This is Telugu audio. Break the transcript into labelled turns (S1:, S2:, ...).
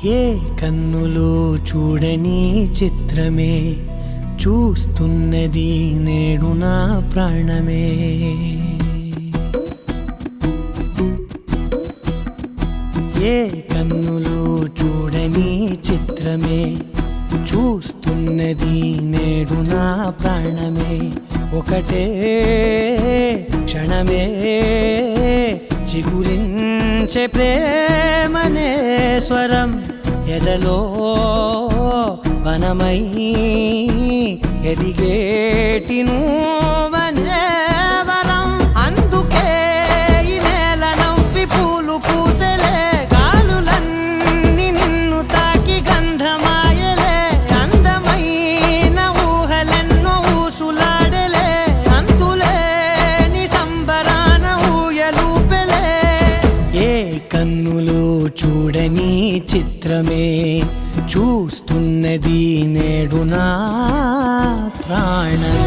S1: ఏ కన్నులు చూడని చిత్రమే చూస్తున్నది నేడు నా ప్రాణమే. ఏ కన్నులు చూడని చిత్రమే చూస్తున్నది నేడు నా ప్రాణమే. ఒకటే క్షణమే చిగురించే ప్రేమనే స్వరం ఎదలో వనమై ఎదిగేటి నువ్వనే వరం. అందుకే ఈ నేల నవ్వి పూలు పూసెలే, గాలులన్నీ నిన్ను తాకి గంధమాయలే. అందమైన ఊహలెన్నో ఊసులాడలే, అంతులేని సంబరాన ఊయలూపెలే. ఏ కన్నులు చూడని చిత్రమే చూస్తున్నది నేడు నా ప్రాణమే.